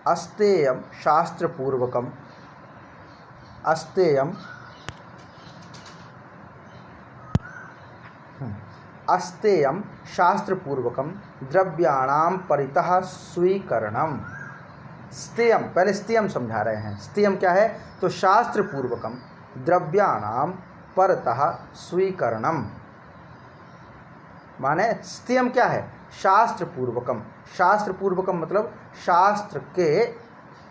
अस्तेयम शास्त्रपूर्वकम, अस्तेयम अस्तेयम शास्त्रपूर्वकम द्रव्याणाम परितः स्वीकरणम। स्तेयम, पहले स्तेयम समझा रहे हैं। स्तेयम क्या है? तो शास्त्रपूर्वकम द्रव्याणाम परतः स्वीकरणम, माने स्तेयम क्या है? शास्त्रपूर्वकम। शास्त्रपूर्वकम मतलब शास्त्र के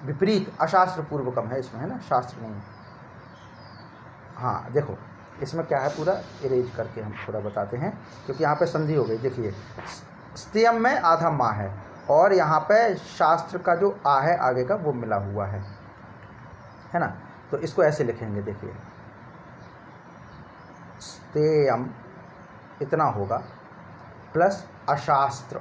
विपरीत, अशास्त्रपूर्वकम है इसमें, है ना, शास्त्र नहीं। हाँ देखो इसमें क्या है, पूरा इरेज करके हम थोड़ा बताते हैं, क्योंकि यहाँ पे संधि हो गई। देखिए स्तेयम में आधा माँ है और यहाँ पे शास्त्र का जो आ है आगे का वो मिला हुआ है ना। तो इसको ऐसे लिखेंगे, देखिए स्तेयम इतना होगा प्लस अशास्त्र,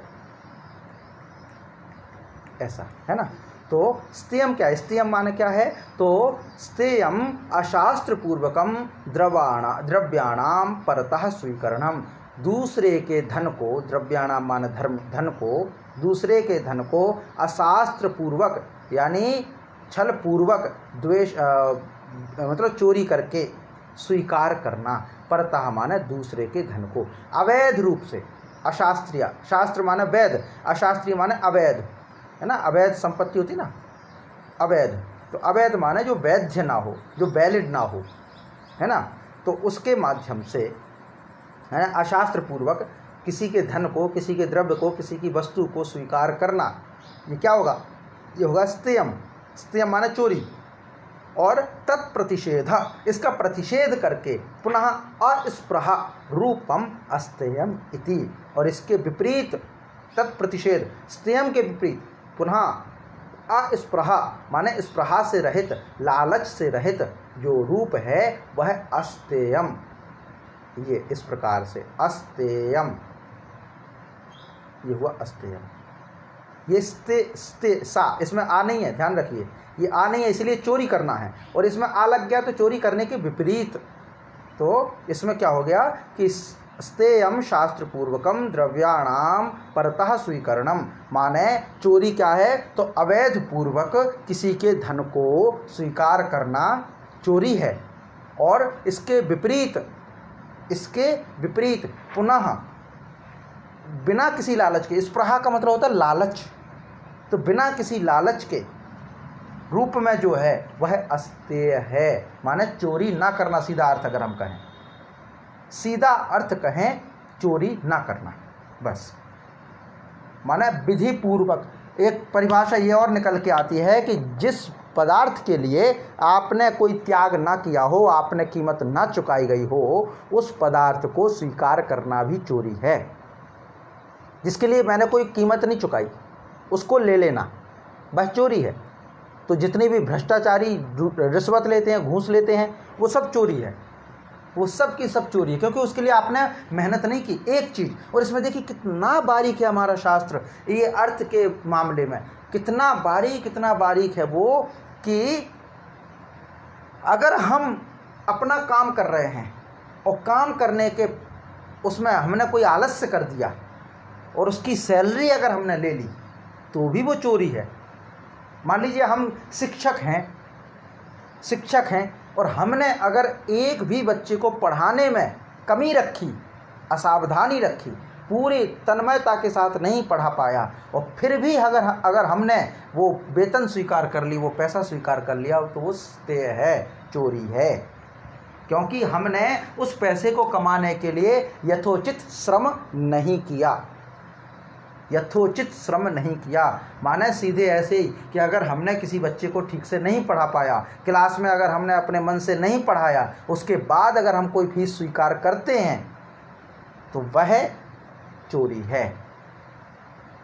ऐसा है ना। तो स्तेयम क्या है? स्तेयम माने क्या है? तो स्तेयम अशास्त्र पूर्वकम द्रव्याणाम परतः स्वीकरणम, दूसरे के धन को, द्रव्याणाम माने धन को, दूसरे के धन को अशास्त्र पूर्वक यानी छल पूर्वक, द्वेष मतलब चोरी करके स्वीकार करना। परतः माने दूसरे के धन को, अवैध रूप से, अशास्त्रीय, शास्त्र माने वैध, अशास्त्रीय माने अवैध, है ना। अवैध संपत्ति होती ना, अवैध। तो अवैध माने जो वैध ना हो, जो वैलिड ना हो, है ना। तो उसके माध्यम से, है ना, अशास्त्र पूर्वक किसी के धन को, किसी के द्रव्य को, किसी की वस्तु को स्वीकार करना, ये क्या होगा? ये होगा स्तेयम। स्तेयम माने चोरी। और तत्प्रतिषेध, इसका प्रतिषेध करके पुनः अस्पृहा रूपम अस्तेयम इति, और इसके विपरीत तत्प्रतिषेध, स्तेयम के विपरीत पुनः अस्पृहा माने स्पृहा से रहित, लालच से रहित जो रूप है वह अस्तेयम। ये इस प्रकार से अस्तेयम, ये हुआ अस्तेयम। ये स्ते सा, इसमें आ नहीं है, ध्यान रखिए, ये आ नहीं है इसलिए चोरी करना है, और इसमें आ लग गया तो चोरी करने के विपरीत। तो इसमें क्या हो गया कि स्तेयम शास्त्रपूर्वकम द्रव्याणाम परतः स्वीकरणम, माने चोरी क्या है? तो अवैध पूर्वक किसी के धन को स्वीकार करना चोरी है। और इसके विपरीत पुनः बिना किसी लालच के, स्पृहा का मतलब होता है लालच, तो बिना किसी लालच के रूप में जो है वह अस्तेय है, माने चोरी ना करना। सीधा अर्थ अगर हम कहें, सीधा अर्थ कहें चोरी ना करना, बस। माने विधि पूर्वक। एक परिभाषा ये और निकल के आती है कि जिस पदार्थ के लिए आपने कोई त्याग ना किया हो, आपने कीमत ना चुकाई गई हो, उस पदार्थ को स्वीकार करना भी चोरी है। जिसके लिए मैंने कोई कीमत नहीं चुकाई, उसको ले लेना वह चोरी है। तो जितने भी भ्रष्टाचारी रिश्वत लेते हैं, घूस लेते हैं, वो सब चोरी है, वो सब की सब चोरी है, क्योंकि उसके लिए आपने मेहनत नहीं की एक चीज़। और इसमें देखिए कितना बारीक है हमारा शास्त्र, ये अर्थ के मामले में कितना बारीक है वो, कि अगर हम अपना काम कर रहे हैं और काम करने के उसमें हमने कोई आलस्य कर दिया और उसकी सैलरी अगर हमने ले ली तो भी वो चोरी है। मान लीजिए हम शिक्षक हैं और हमने अगर एक भी बच्चे को पढ़ाने में कमी रखी, असावधानी रखी, पूरी तन्मयता के साथ नहीं पढ़ा पाया, और फिर भी अगर हमने वो वेतन स्वीकार कर ली, वो पैसा स्वीकार कर लिया, तो वो स्तेय है, चोरी है। क्योंकि हमने उस पैसे को कमाने के लिए यथोचित श्रम नहीं किया, यथोचित श्रम नहीं किया। माने सीधे ऐसे ही कि अगर हमने किसी बच्चे को ठीक से नहीं पढ़ा पाया, क्लास में अगर हमने अपने मन से नहीं पढ़ाया, उसके बाद अगर हम कोई फीस स्वीकार करते हैं तो वह चोरी है।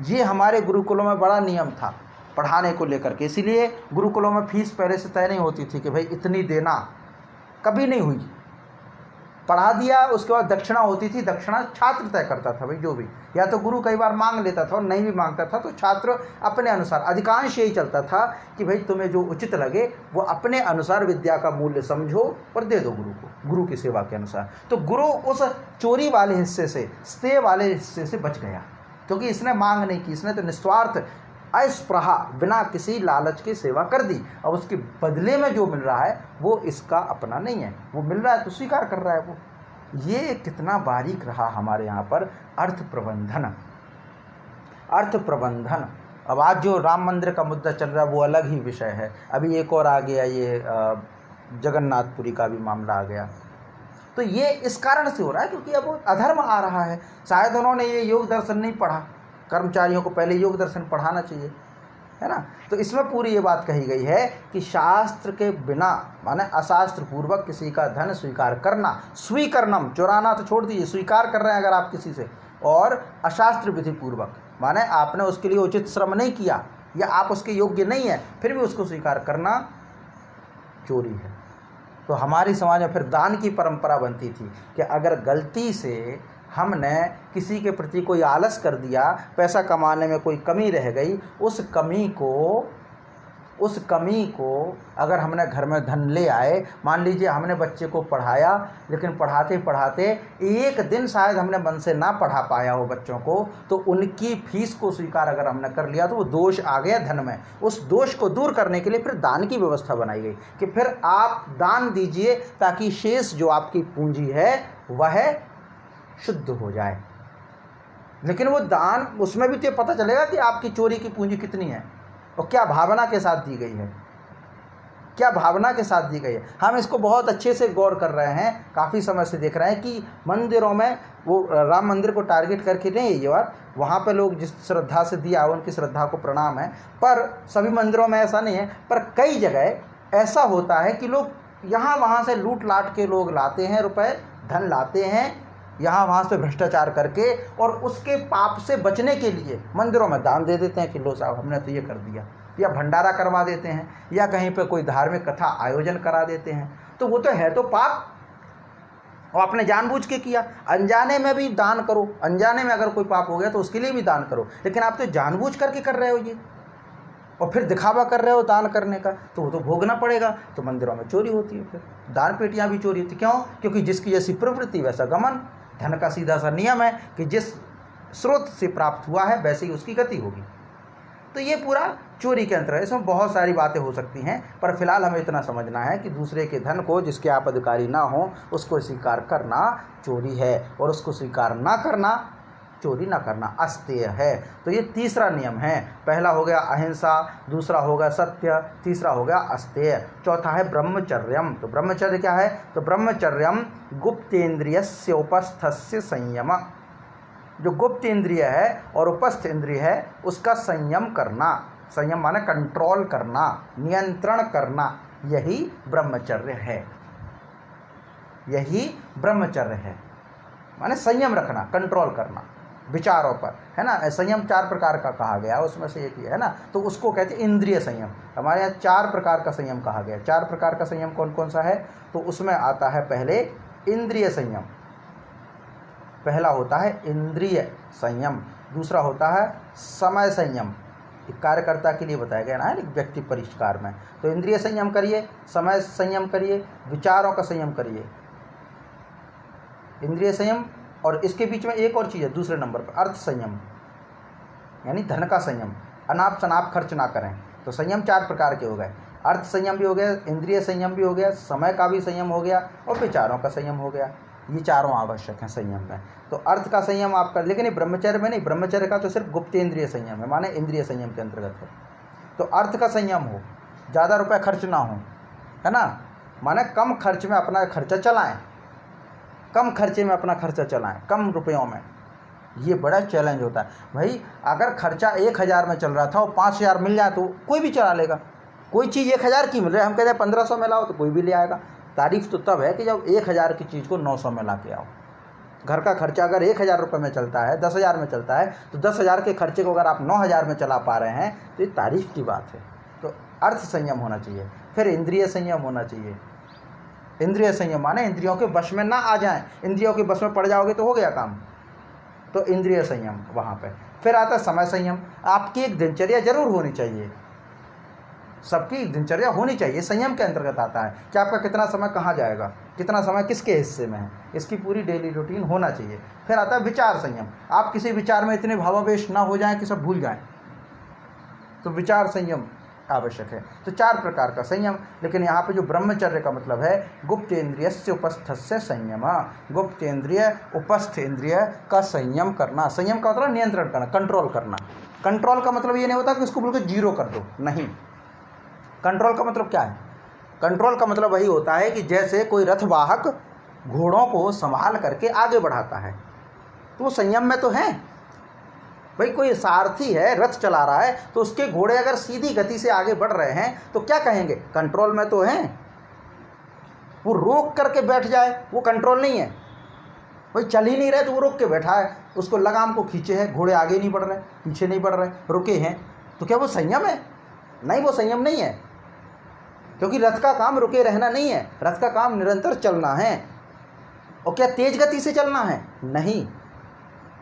ये हमारे गुरुकुलों में बड़ा नियम था पढ़ाने को लेकर के, इसीलिए गुरुकुलों में फीस पहले से तय नहीं होती थी कि भाई इतनी देना, कभी नहीं हुई। पढ़ा दिया, उसके बाद दक्षिणा होती थी, दक्षिणा छात्र तय करता था भाई, जो भी, या तो गुरु कई बार मांग लेता था और नहीं भी मांगता था तो छात्र अपने अनुसार, अधिकांश यही चलता था कि भाई तुम्हें जो उचित लगे वो अपने अनुसार विद्या का मूल्य समझो और दे दो गुरु को, गुरु की सेवा के अनुसार। तो गुरु उस चोरी वाले हिस्से से, स्तेय वाले हिस्से से बच गया। क्योंकि इसने मांग नहीं की, इसने तो निस्वार्थ अस्पृहा बिना किसी लालच की सेवा कर दी। अब उसके बदले में जो मिल रहा है वो इसका अपना नहीं है, वो मिल रहा है तो स्वीकार कर रहा है वो। ये कितना बारीक रहा हमारे यहाँ पर अर्थ प्रबंधन। अर्थ प्रबंधन। अब आज जो राम मंदिर का मुद्दा चल रहा है वो अलग ही विषय है। अभी एक और आ गया, ये जगन्नाथपुरी का भी मामला आ गया। तो ये इस कारण से हो रहा है क्योंकि अब अधर्म आ रहा है। शायद उन्होंने ये योग दर्शन नहीं पढ़ा, कर्मचारियों को पहले योग दर्शन पढ़ाना चाहिए, है ना। तो इसमें पूरी ये बात कही गई है कि शास्त्र के बिना, माने अशास्त्र पूर्वक किसी का धन स्वीकार करना, स्वीकरणम, चुराना तो छोड़ दीजिए, स्वीकार कर रहे हैं अगर आप किसी से, और अशास्त्र विधि पूर्वक, माने आपने उसके लिए उचित श्रम नहीं किया या आप उसके योग्य नहीं है फिर भी उसको स्वीकार करना चोरी है। तो हमारी समाज में फिर दान की परंपरा बनती थी कि अगर गलती से हमने किसी के प्रति कोई आलस कर दिया, पैसा कमाने में कोई कमी रह गई, उस कमी को अगर हमने घर में धन ले आए, मान लीजिए हमने बच्चे को पढ़ाया लेकिन पढ़ाते पढ़ाते एक दिन शायद हमने मन से ना पढ़ा पाया हो बच्चों को, तो उनकी फीस को स्वीकार अगर हमने कर लिया तो वो दोष आ गया धन में। उस दोष को दूर करने के लिए फिर दान की व्यवस्था बनाई गई कि फिर आप दान दीजिए ताकि शेष जो आपकी पूंजी है वह शुद्ध हो जाए। लेकिन वो दान, उसमें भी तो पता चलेगा कि आपकी चोरी की पूंजी कितनी है और क्या भावना के साथ दी गई है, क्या भावना के साथ दी गई है। हम इसको बहुत अच्छे से गौर कर रहे हैं, काफ़ी समय से देख रहे हैं कि मंदिरों में, वो राम मंदिर को टारगेट करके नहीं है ये बात, वहाँ पे लोग जिस श्रद्धा से दिया उनकी श्रद्धा को प्रणाम है, पर सभी मंदिरों में ऐसा नहीं है। पर कई जगह ऐसा होता है कि लोग यहाँ वहाँ से लूट लाट के लोग लाते हैं, रुपए धन लाते हैं यहाँ वहाँ से भ्रष्टाचार करके, और उसके पाप से बचने के लिए मंदिरों में दान दे देते हैं कि लो साहब हमने तो ये कर दिया, या भंडारा करवा देते हैं, या कहीं पे कोई धार्मिक कथा आयोजन करा देते हैं। तो वो तो है तो पाप, और आपने जानबूझ के किया। अनजाने में भी दान करो, अनजाने में अगर कोई पाप हो गया तो उसके लिए भी दान करो, लेकिन आप तो जानबूझ करके कर रहे हो ये, और फिर दिखावा कर रहे हो दान करने का, तो वो तो भोगना पड़ेगा। तो मंदिरों में चोरी होती है, फिर दान पेटियाँ भी चोरी होती। क्यों? क्योंकि जिसकी जैसी प्रवृत्ति वैसा गमन। धन का सीधा सा नियम है कि जिस स्रोत से प्राप्त हुआ है वैसे ही उसकी गति होगी। तो ये पूरा चोरी के अंतर्गत, इसमें बहुत सारी बातें हो सकती हैं, पर फिलहाल हमें इतना समझना है कि दूसरे के धन को, जिसके आप अधिकारी ना हो, उसको स्वीकार करना चोरी है, और उसको स्वीकार ना करना, चोरी ना करना अस्तेय है। तो ये तीसरा नियम है। पहला हो गया अहिंसा, दूसरा हो गया सत्य, तीसरा हो गया अस्तेय, चौथा है ब्रह्मचर्यम। तो ब्रह्मचर्य क्या है? तो ब्रह्मचर्यम गुप्तेन्द्रियस्य उपस्थस्य संयम। जो गुप्त इंद्रिय है और उपस्थ इंद्रिय है उसका संयम करना। संयम माने कंट्रोल करना, नियंत्रण करना, यही ब्रह्मचर्य है। यही ब्रह्मचर्य है, माने संयम रखना, कंट्रोल करना विचारों पर, है ना। संयम 4 प्रकार का कहा गया, उसमें से एक ही है ना, तो उसको कहते हैं इंद्रिय संयम। हमारे यहाँ 4 प्रकार का संयम कहा गया। 4 प्रकार का संयम कौन कौन सा है? तो उसमें आता है पहले इंद्रिय संयम, पहला होता है इंद्रिय संयम, दूसरा होता है समय संयम, एक कार्यकर्ता के लिए बताया गया ना, एक व्यक्ति परिष्कार में। तो इंद्रिय संयम करिए, समय संयम करिए, विचारों का संयम करिए, इंद्रिय संयम। और इसके बीच में एक और चीज़ है दूसरे नंबर पर, अर्थ संयम, यानी धन का संयम, अनाप शनाप खर्च ना करें। तो संयम 4 प्रकार के हो गए, अर्थ संयम भी हो गया, इंद्रिय संयम भी हो गया, समय का भी संयम हो गया, और विचारों का संयम हो गया। ये चारों आवश्यक हैं संयम में। तो अर्थ का संयम आप कर, लेकिन ये ब्रह्मचर्य में नहीं, ब्रह्मचर्य का तो सिर्फ गुप्तेंद्रिय संयम है, माने इंद्रिय संयम के अंतर्गत है। तो अर्थ का संयम हो, ज़्यादा रुपए खर्च ना हो, है ना, माने कम खर्च में अपना खर्चा चलाएं, कम खर्चे में अपना खर्चा चलाएं, कम रुपयों में। ये बड़ा चैलेंज होता है भाई। अगर खर्चा 1000 में चल रहा था और 5000 मिल जाए तो कोई भी चला लेगा। कोई चीज़ 1000 की मिल रही है, हम कहते हैं 1500 में लाओ, तो कोई भी ले आएगा। तारीफ तो तब है कि जब 1000 की चीज़ को 900 में ला के आओ। घर का खर्चा अगर 1000 रुपये में चलता है, 10,000 में चलता है, तो 10,000 के खर्चे को अगर आप 9,000 में चला पा रहे हैं तो ये तारीफ की बात है। तो अर्थ संयम होना चाहिए, फिर इंद्रिय संयम होना चाहिए। इंद्रिय संयम माने इंद्रियों के वश में ना आ जाएं, इंद्रियों के वश में पड़ जाओगे तो हो गया काम। तो इंद्रिय संयम वहाँ पे। फिर आता है समय संयम। आपकी एक दिनचर्या जरूर होनी चाहिए, सबकी दिनचर्या होनी चाहिए, संयम के अंतर्गत आता है कि आपका कितना समय कहाँ जाएगा, कितना समय किसके हिस्से में है, इसकी पूरी डेली रूटीन होना चाहिए। फिर आता है विचार संयम। आप किसी विचार में इतने भावावेश ना हो जाएं कि सब भूल जाएं, तो विचार संयम आवश्यक है। तो 4 प्रकार का संयम। लेकिन यहाँ पे जो ब्रह्मचर्य का मतलब है गुप्तेन्द्रियस्य उपस्थस्य संयम, गुप्तेन्द्रिय उपस्थ इंद्रिय का संयम करना। संयम का मतलब नियंत्रण करना, कंट्रोल करना। कंट्रोल का मतलब ये नहीं होता कि उसको बिल्कुल जीरो कर दो, नहीं। कंट्रोल का मतलब क्या है? कंट्रोल का मतलब वही होता है कि जैसे कोई रथवाहक घोड़ों को संभाल करके आगे बढ़ाता है, तो वो संयम में तो है। भाई कोई सारथी है, रथ चला रहा है, तो उसके घोड़े अगर सीधी गति से आगे बढ़ रहे हैं तो क्या कहेंगे? कंट्रोल में तो हैं। वो रोक करके बैठ जाए, वो कंट्रोल नहीं है। भाई चल ही नहीं रहे तो वो रोक के बैठा है, उसको लगाम को खींचे है, घोड़े आगे नहीं बढ़ रहे, पीछे नहीं बढ़ रहे, रुके हैं, तो क्या वो संयम है? नहीं, वो संयम नहीं है। क्योंकि रथ का काम रुके रहना नहीं है, रथ का काम निरंतर चलना है। और क्या तेज गति से चलना है? नहीं,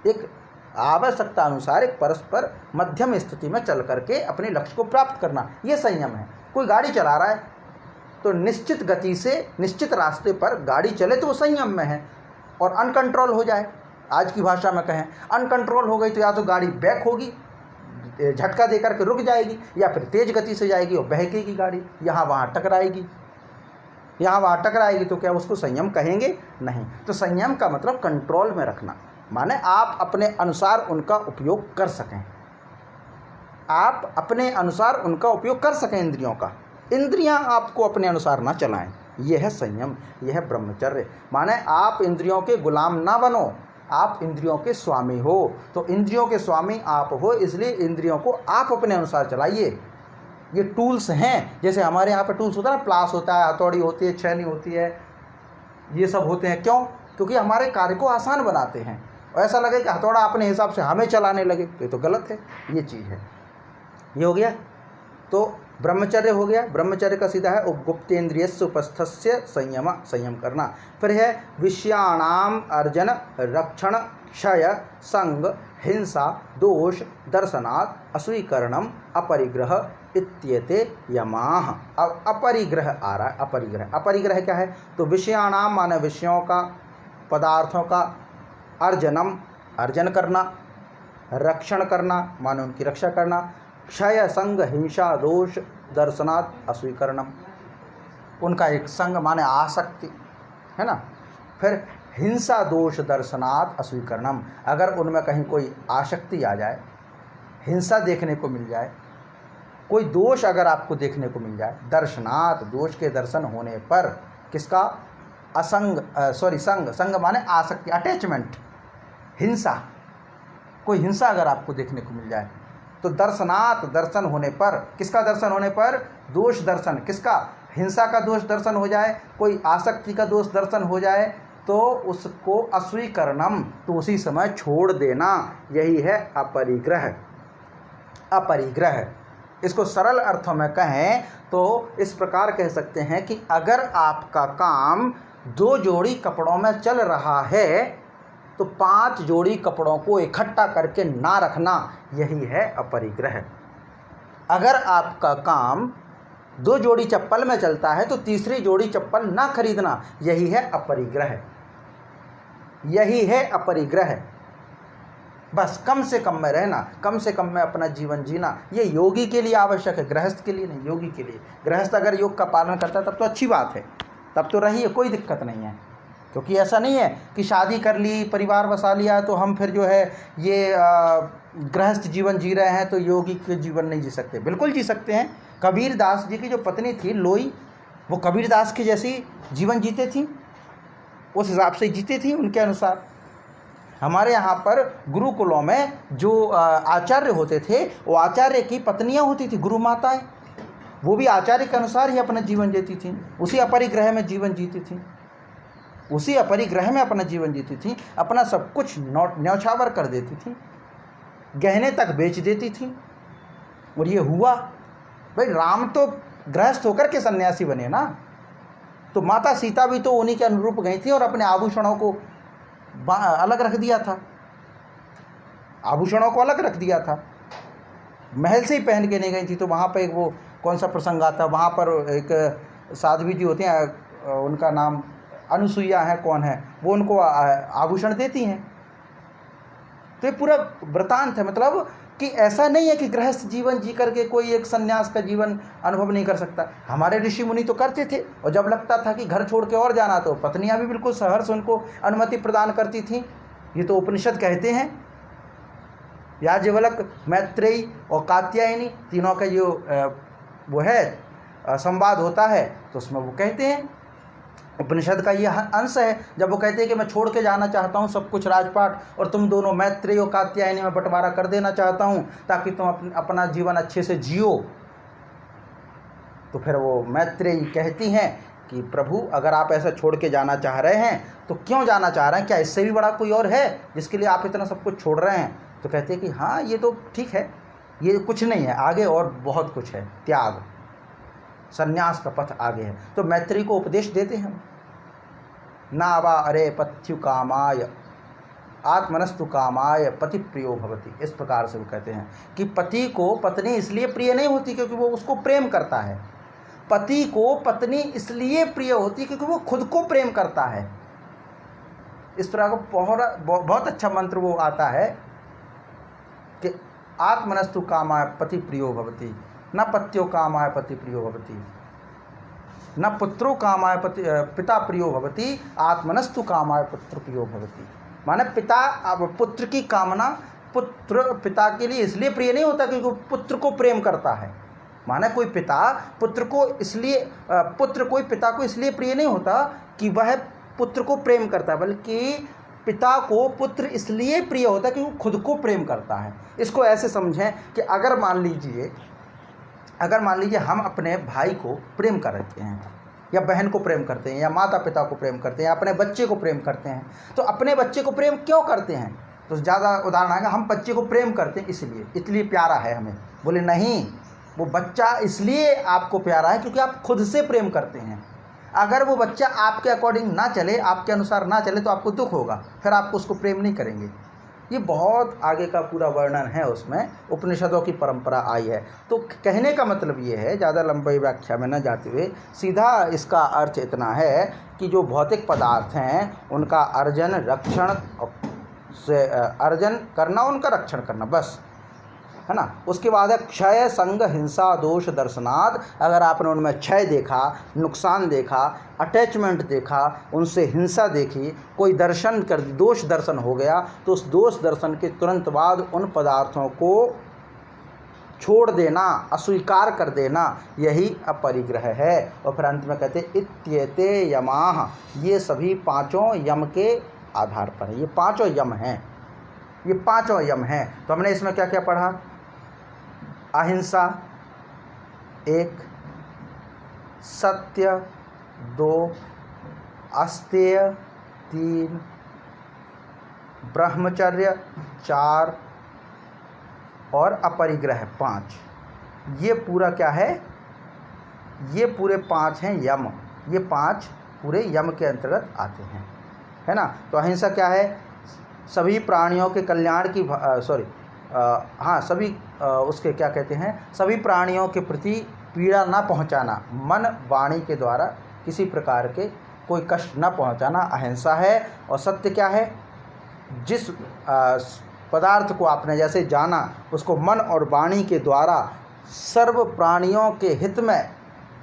एक आवश्यकता अनुसार एक परस्पर मध्यम स्थिति में चल करके अपने लक्ष्य को प्राप्त करना, ये संयम है। कोई गाड़ी चला रहा है तो निश्चित गति से निश्चित रास्ते पर गाड़ी चले तो वो संयम में है। और अनकंट्रोल हो जाए, आज की भाषा में कहें अनकंट्रोल हो गई, तो या तो गाड़ी बैक होगी, झटका दे करके रुक जाएगी, या फिर तेज गति से जाएगी और बहकेगी गाड़ी, यहाँ वहाँ टकराएगी, यहाँ वहाँ टकराएगी, तो क्या उसको संयम कहेंगे? नहीं। तो संयम का मतलब कंट्रोल में रखना, माने आप अपने अनुसार उनका उपयोग कर सकें, आप अपने अनुसार उनका उपयोग कर सकें इंद्रियों का, इंद्रियां आपको अपने अनुसार ना चलाएं। यह है संयम, यह है ब्रह्मचर्य। माने आप इंद्रियों के गुलाम ना बनो, आप इंद्रियों के स्वामी हो। तो इंद्रियों के स्वामी आप हो, इसलिए इंद्रियों को आप अपने अनुसार चलाइए। ये टूल्स हैं, जैसे हमारे यहाँ पे टूल्स होता है ना, प्लास होता है, हथौड़ी होती है, छेनी होती है, ये सब होते हैं। क्यों? क्योंकि हमारे कार्य को आसान बनाते हैं। और ऐसा लगे कि हथौड़ा अपने हिसाब से हमें चलाने लगे तो गलत है। ये चीज़ है। ये हो गया, तो ब्रह्मचर्य हो गया। ब्रह्मचर्य का सीधा है गुप्तेन्द्रियस्य उपस्थस्य संयम, संयम करना। फिर है विषयाणाम अर्जन रक्षण क्षय संग हिंसा दोष दर्शनात् अस्वीकरणम अपरिग्रह इत्येते यमाः। अब अपरिग्रह आ रहा है। अपरिग्रह, अपरिग्रह क्या है? तो विषयाणाम माने विषयों का, पदार्थों का, अर्जनम अर्जन करना, रक्षण करना माने उनकी रक्षा करना, क्षय संग हिंसा दोष दर्शनात् अस्वीकरणम, उनका एक संग माने आसक्ति है ना। फिर हिंसा दोष दर्शनात् अस्वीकरणम, अगर उनमें कहीं कोई आसक्ति आ जाए, हिंसा देखने को मिल जाए, कोई दोष अगर आपको देखने को मिल जाए, दर्शनात् दोष के दर्शन होने पर, किसका? असंग संग, संग माने आसक्ति, अटैचमेंट, हिंसा, कोई हिंसा अगर आपको देखने को मिल जाए तो दर्शनात् दर्शन होने पर, किसका दर्शन होने पर? दोष दर्शन, किसका? हिंसा का दोष दर्शन हो जाए, कोई आसक्ति का दोष दर्शन हो जाए, तो उसको अस्वीकरणम, तो उसी समय छोड़ देना। यही है अपरिग्रह। अपरिग्रह, इसको सरल अर्थों में कहें तो इस प्रकार कह सकते हैं कि अगर आपका काम 2 जोड़ी कपड़ों में चल रहा है तो 5 जोड़ी कपड़ों को इकट्ठा करके ना रखना, यही है अपरिग्रह। अगर आपका काम 2 जोड़ी चप्पल में चलता है तो तीसरी जोड़ी चप्पल ना खरीदना, यही है अपरिग्रह। यही है अपरिग्रह। बस कम से कम में रहना, कम से कम में अपना जीवन जीना, ये योगी के लिए आवश्यक है, गृहस्थ के लिए नहीं, योगी के लिए। गृहस्थ अगर योग का पालन करता है तब तो अच्छी बात है, तब तो रहिए, कोई दिक्कत नहीं है। क्योंकि ऐसा नहीं है कि शादी कर ली, परिवार बसा लिया, तो हम फिर जो है ये गृहस्थ जीवन जी रहे हैं तो योगी के जीवन नहीं जी सकते। बिल्कुल जी सकते हैं। कबीर दास जी की जो पत्नी थी लोई, वो कबीर दास की जैसी जीवन जीते थी, उस हिसाब से जीते थी उनके अनुसार। हमारे यहाँ पर गुरुकुलों में जो आचार्य होते थे, वो आचार्य की पत्नियाँ होती थी, गुरु माताएँ, वो भी आचार्य के अनुसार ही अपना जीवन जीती थी, उसी अपरिग्रह में जीवन जीती थी, उसी अपरिग्रह में अपना जीवन जीती थी, अपना सब कुछ न्यौछावर कर देती थी, गहने तक बेच देती थी। और ये हुआ। भाई राम तो गृहस्थ होकर के सन्यासी बने ना, तो माता सीता भी तो उन्हीं के अनुरूप गई थी और अपने आभूषणों को अलग रख दिया था, आभूषणों को अलग रख दिया था, महल से ही पहन के नहीं गई थी। तो वहाँ पे वो कौन सा प्रसंग आता है, वहाँ पर एक साध्वी जी होती हैं, उनका नाम अनुसुईया है, कौन है वो, उनको आभूषण देती हैं। तो ये पूरा वृतांत है, मतलब कि ऐसा नहीं है कि गृहस्थ जीवन जी करके कोई एक संन्यास का जीवन अनुभव नहीं कर सकता। हमारे ऋषि मुनि तो करते थे, और जब लगता था कि घर छोड़ के और जाना तो पत्नियां भी बिल्कुल सहर्ष उनको अनुमति प्रदान करती थी। ये तो उपनिषद कहते हैं। याज्ञवल्क्य, मैत्रेयी और कात्यायनी तीनों का जो वो है संवाद होता है, तो उसमें वो कहते हैं, उपनिषद का ये अंश है, जब वो कहते हैं कि मैं छोड़ के जाना चाहता हूँ सब कुछ राजपाट, और तुम दोनों मैत्रेयी और कात्यायनी में बंटवारा कर देना चाहता हूँ ताकि तुम अपना जीवन अच्छे से जियो। तो फिर वो मैत्रेयी कहती हैं कि प्रभु अगर आप ऐसा छोड़ के जाना चाह रहे हैं तो क्यों जाना चाह रहे हैं, क्या इससे भी बड़ा कोई और है जिसके लिए आप इतना सब कुछ छोड़ रहे हैं? तो कहते हैं कि हाँ ये तो ठीक है, ये कुछ नहीं है, आगे और बहुत कुछ है, त्याग संन्यास का पथ आगे है। तो मैत्रेयी को उपदेश देते हैं, नावा अरे पथ्यु कामाय आत्मनस्तु कामाय पति प्रियो भवति। इस प्रकार से वो कहते हैं कि पति को पत्नी इसलिए प्रिय नहीं होती क्योंकि वो उसको प्रेम करता है, पति को पत्नी इसलिए प्रिय होती क्योंकि वो खुद को प्रेम करता है। इस तरह का बहुत अच्छा मंत्र वो आता है कि आत्मनस्तु कामाय पति प्रियो भवति, न पत्यो कामाय पति प्रियो भवति, न पुत्रो कामाय पिता प्रियो भवति, आत्मनस्तु कामाय पुत्र प्रियो भवति। माने पिता अब पुत्र की कामना, पुत्र पिता के लिए इसलिए प्रिय नहीं होता क्योंकि वो पुत्र को प्रेम करता है। माने कोई पिता पुत्र को इसलिए कोई पिता को इसलिए प्रिय नहीं होता कि वह पुत्र को प्रेम करता है, बल्कि पिता को पुत्र इसलिए प्रिय होता है क्योंकि वो खुद को प्रेम करता है। इसको ऐसे समझें कि अगर मान लीजिए हम अपने भाई को प्रेम करते हैं, या बहन को प्रेम करते हैं, या माता पिता को प्रेम करते हैं, या अपने बच्चे को प्रेम करते हैं, तो अपने बच्चे को प्रेम क्यों करते हैं? तो ज़्यादा उदाहरण आएगा, हम बच्चे को प्रेम करते हैं इसलिए प्यारा है हमें। बोले नहीं, वो बच्चा इसलिए आपको प्यारा है क्योंकि आप खुद से प्रेम करते हैं। अगर वो बच्चा आपके अकॉर्डिंग ना चले, आपके अनुसार ना चले, तो आपको दुख होगा, फिर आपको उसको प्रेम नहीं करेंगे। ये बहुत आगे का पूरा वर्णन है, उसमें उपनिषदों की परंपरा आई है। तो कहने का मतलब ये है, ज़्यादा लंबी व्याख्या में न जाते हुए सीधा इसका अर्थ इतना है कि जो भौतिक पदार्थ हैं उनका अर्जन रक्षण से अर्जन करना, उनका रक्षण करना, बस, है ना। उसके बाद है क्षय संग हिंसा दोष दर्शनाद। अगर आपने उनमें क्षय देखा, नुकसान देखा, अटैचमेंट देखा, उनसे हिंसा देखी, कोई दर्शन कर दोष दर्शन हो गया, तो उस दोष दर्शन के तुरंत बाद उन पदार्थों को छोड़ देना, अस्वीकार कर देना, यही अपरिग्रह है। और फिर अंत में कहते इत्येते यमाः, ये सभी पांचों यम के आधार पर है। ये पांचों यम हैं, ये पांचों यम हैं। तो हमने इसमें क्या क्या पढ़ा? अहिंसा 1, सत्य 2, अस्तेय 3, ब्रह्मचर्य 4 और अपरिग्रह 5। ये पूरा क्या है? ये पूरे 5 हैं यम। ये 5 पूरे यम के अंतर्गत आते हैं, है ना। तो अहिंसा क्या है? सभी प्राणियों के कल्याण की उसके क्या कहते हैं, सभी प्राणियों के प्रति पीड़ा ना पहुंचाना, मन वाणी के द्वारा किसी प्रकार के कोई कष्ट ना पहुंचाना अहिंसा है। और सत्य क्या है? जिस पदार्थ को आपने जैसे जाना, उसको मन और वाणी के द्वारा सर्व प्राणियों के हित में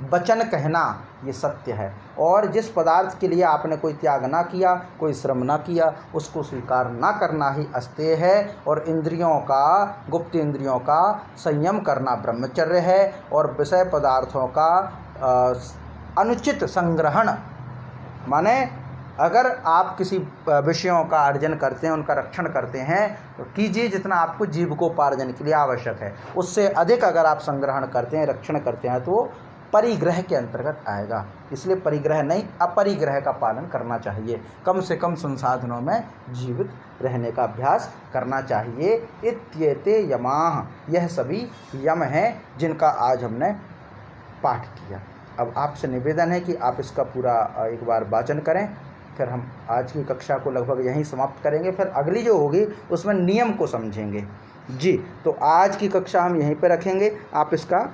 वचन कहना, ये सत्य है। और जिस पदार्थ के लिए आपने कोई त्याग ना किया, कोई श्रम ना किया, उसको स्वीकार ना करना ही अस्तेय है। और इंद्रियों का, गुप्त इंद्रियों का संयम करना ब्रह्मचर्य है। और विषय पदार्थों का अनुचित संग्रहण, माने अगर आप किसी विषयों का अर्जन करते हैं, उनका रक्षण करते हैं, तो कीजिए जितना आपको जीविकोपार्जन के लिए आवश्यक है। उससे अधिक अगर आप संग्रहण करते हैं, रक्षण करते हैं, तो परिग्रह के अंतर्गत आएगा। इसलिए परिग्रह नहीं, अपरिग्रह का पालन करना चाहिए। कम से कम संसाधनों में जीवित रहने का अभ्यास करना चाहिए। इत्येते यमाः, यह सभी यम हैं जिनका आज हमने पाठ किया। अब आपसे निवेदन है कि आप इसका पूरा एक बार वाचन करें, फिर हम आज की कक्षा को लगभग यहीं समाप्त करेंगे। फिर अगली जो होगी उसमें नियम को समझेंगे। जी, तो आज की कक्षा हम यहीं पर रखेंगे। आप इसका